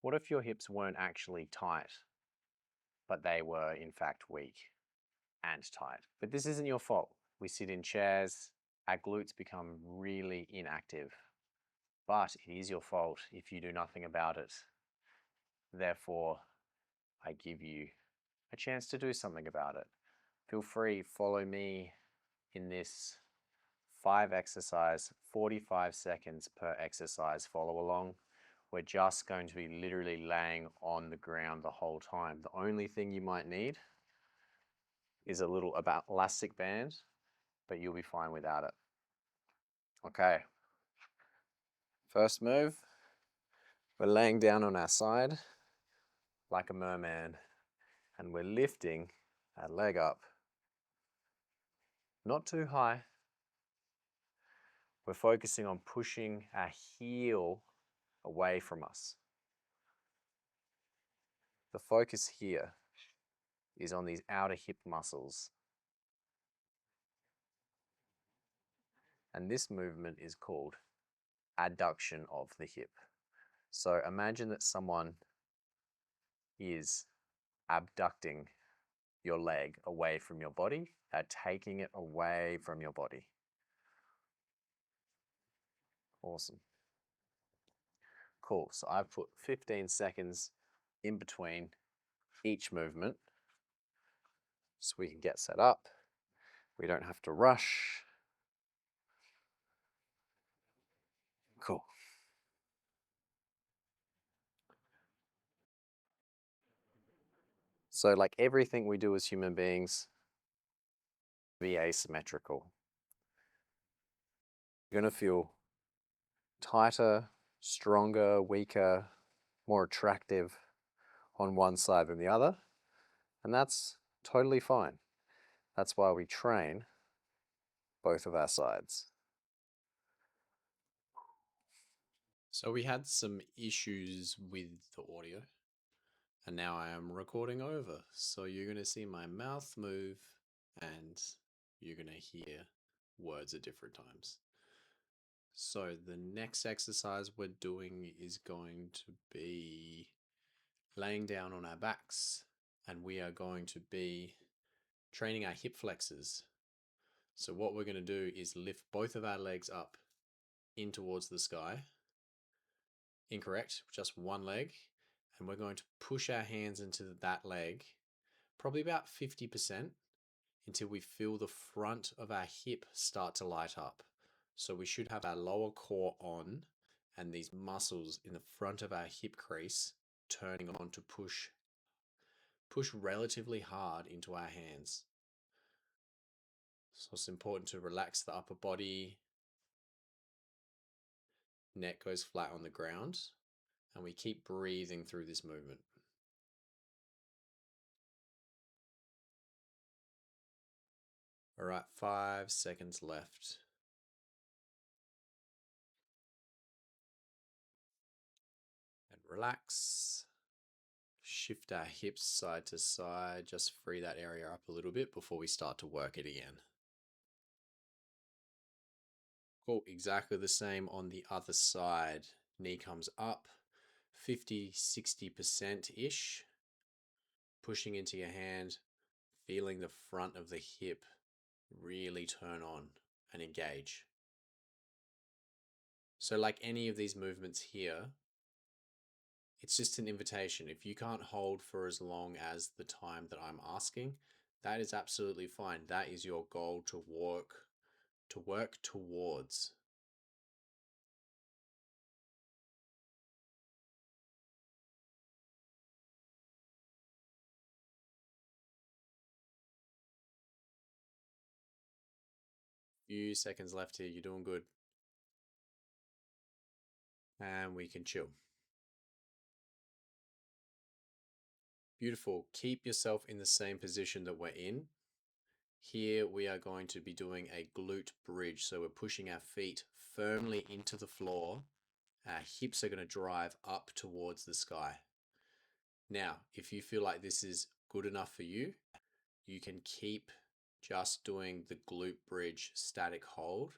What if your hips weren't actually tight, but they were in fact weak and tight? But this isn't your fault. We sit in chairs, our glutes become really inactive, but it is your fault if you do nothing about it. Therefore, I give you a chance to do something about it. Feel free, follow me in this 5 exercise, 45 seconds per exercise follow along. We're just going to be literally laying on the ground the whole time. The only thing you might need is a little elastic band, but you'll be fine without it. Okay. First move, we're laying down on our side like a merman, and we're lifting our leg up. Not too high. We're focusing on pushing our heel away from us. The focus here is on these outer hip muscles. And this movement is called adduction of the hip. So imagine that someone is abducting your leg away from your body, taking it away from your body. Awesome. Cool. So I've put 15 seconds in between each movement so we can get set up. We don't have to rush. Cool. So like everything we do as human beings, be asymmetrical. You're going to feel tighter, stronger, weaker, more attractive on one side than the other. And that's totally fine. That's why we train both of our sides. So we had some issues with the audio, and now I am recording over. So you're going to see my mouth move and you're going to hear words at different times. So the next exercise we're doing is going to be laying down on our backs, and we are going to be training our hip flexors. So what we're going to do is lift both of our legs up in towards the sky. Incorrect, just one leg. And we're going to push our hands into that leg, probably about 50%, until we feel the front of our hip start to light up. So we should have our lower core on and these muscles in the front of our hip crease turning on to push relatively hard into our hands. So it's important to relax the upper body. Neck goes flat on the ground, and we keep breathing through this movement. All right, 5 seconds left. And relax. Shift our hips side to side, just free that area up a little bit before we start to work it again. Cool, exactly the same on the other side. Knee comes up, 50-60%-ish. Pushing into your hand, feeling the front of the hip really turn on and engage. So like any of these movements here, it's just an invitation. If you can't hold for as long as the time that I'm asking, that is absolutely fine. That is your goal to work towards. Few seconds left here. You're doing good. And we can chill. Beautiful. Keep yourself in the same position that we're in. Here we are going to be doing a glute bridge. So we're pushing our feet firmly into the floor. Our hips are going to drive up towards the sky. Now, if you feel like this is good enough for you, you can keep just doing the glute bridge static hold.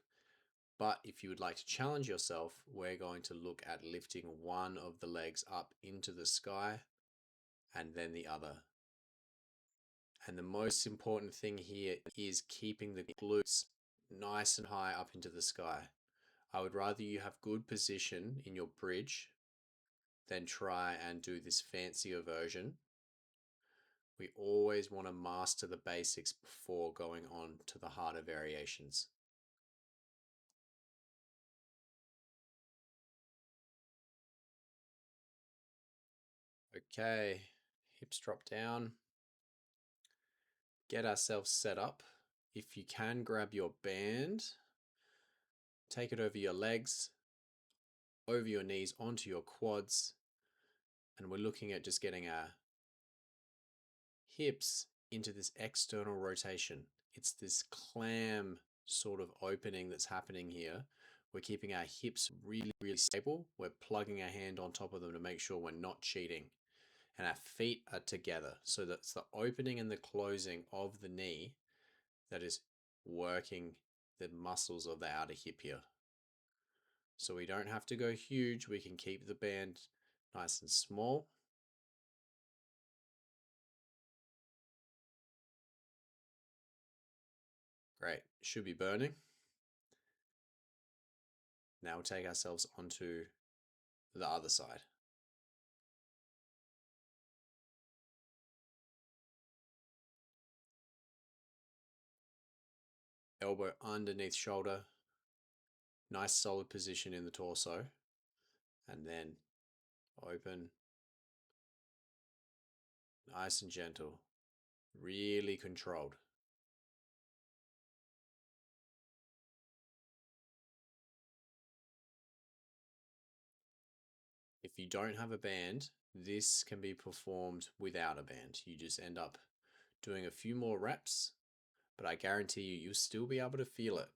But if you would like to challenge yourself, we're going to look at lifting one of the legs up into the sky and then the other. And the most important thing here is keeping the glutes nice and high up into the sky. I would rather you have good position in your bridge than try and do this fancier version. We always want to master the basics before going on to the harder variations. Okay, hips drop down. Get ourselves set up. If you can, grab your band, take it over your legs, over your knees, onto your quads, and we're looking at just getting our hips into this external rotation. It's this clam sort of opening that's happening here. We're keeping our hips really, really stable. We're plugging our hand on top of them to make sure we're not cheating. And our feet are together. So that's the opening and the closing of the knee that is working the muscles of the outer hip here. So we don't have to go huge. We can keep the band nice and small. Great. Should be burning. Now we'll take ourselves onto the other side. Elbow underneath shoulder. Nice solid position in the torso. And then open. Nice and gentle. Really controlled. If you don't have a band, this can be performed without a band. You just end up doing a few more reps, but I guarantee you, you'll still be able to feel it.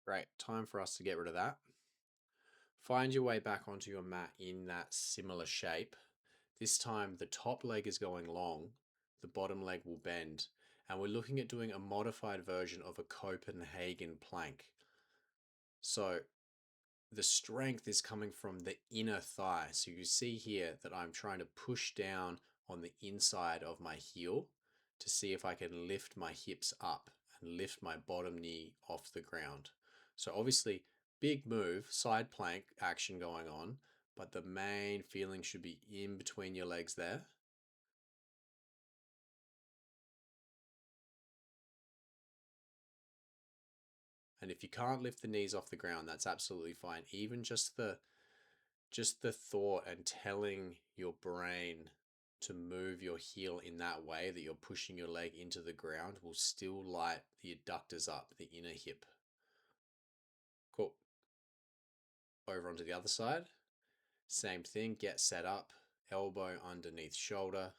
Great, time for us to get rid of that. Find your way back onto your mat in that similar shape. This time the top leg is going long, the bottom leg will bend, and we're looking at doing a modified version of a Copenhagen plank. So the strength is coming from the inner thigh. So you see here that I'm trying to push down on the inside of my heel to see if I can lift my hips up and lift my bottom knee off the ground. So obviously big move, side plank action going on, but the main feeling should be in between your legs there. And if you can't lift the knees off the ground, that's absolutely fine. Even just the thought and telling your brain to move your heel in that way that you're pushing your leg into the ground will still light the adductors up, the inner hip. Cool. Over onto the other side. Same thing, get set up, elbow underneath shoulder.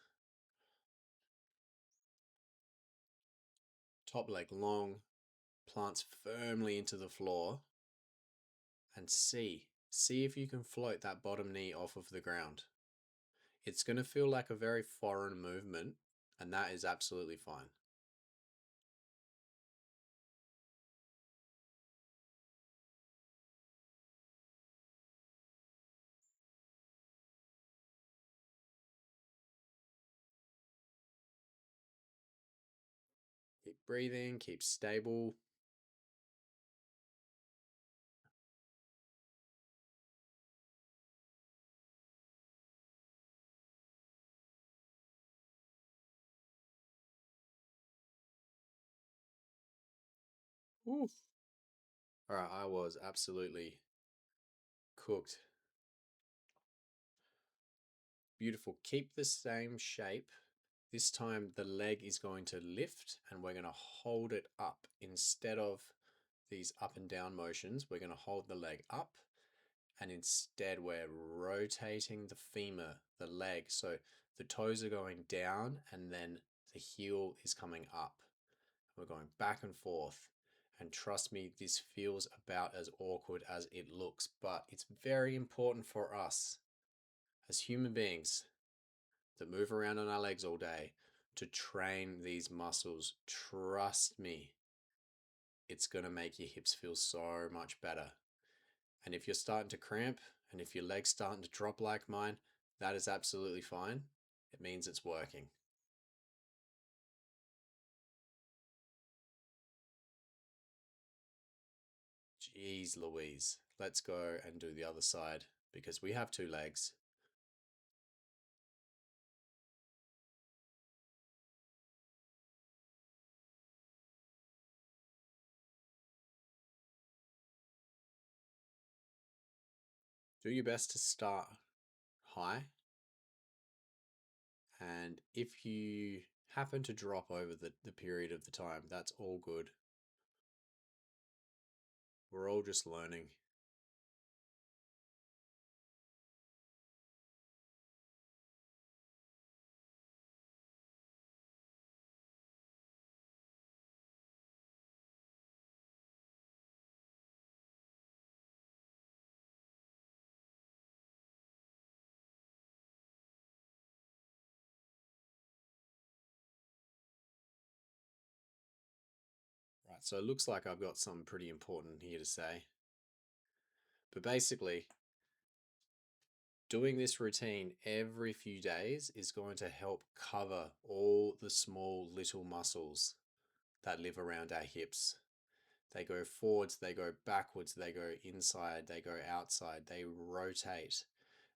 Top leg long, plants firmly into the floor, and see if you can float that bottom knee off of the ground. It's going to feel like a very foreign movement, and that is absolutely fine. Keep breathing, keep stable. Oof. All right, I was absolutely cooked. Beautiful. Keep the same shape. This time the leg is going to lift and we're going to hold it up. Instead of these up and down motions, we're going to hold the leg up, and instead we're rotating the femur, the leg. So the toes are going down and then the heel is coming up. We're going back and forth. And trust me, this feels about as awkward as it looks, but it's very important for us as human beings that move around on our legs all day to train these muscles. Trust me, it's going to make your hips feel so much better. And if you're starting to cramp and if your leg's starting to drop like mine, that is absolutely fine. It means it's working. Jeez Louise. Let's go and do the other side because we have two legs. Do your best to start high. And if you happen to drop over the period of the time, that's all good. We're all just learning. Right, so it looks like I've got something pretty important here to say. But basically, doing this routine every few days is going to help cover all the small little muscles that live around our hips. They go forwards, they go backwards, they go inside, they go outside, they rotate.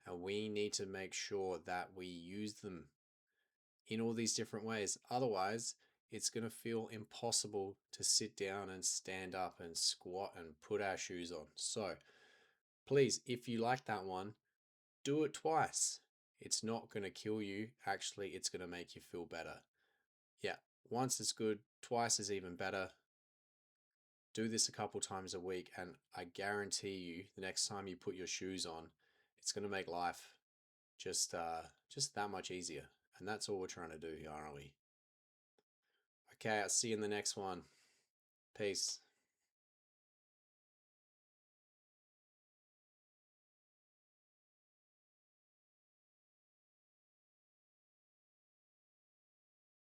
And we need to make sure that we use them in all these different ways. Otherwise, it's going to feel impossible to sit down and stand up and squat and put our shoes on. So please, if you like that one, do it twice. It's not going to kill you. Actually, it's going to make you feel better. Yeah, once is good, twice is even better. Do this a couple times a week, and I guarantee you, the next time you put your shoes on, it's going to make life just that much easier. And that's all we're trying to do here, aren't we? Okay, I'll see you in the next one. Peace.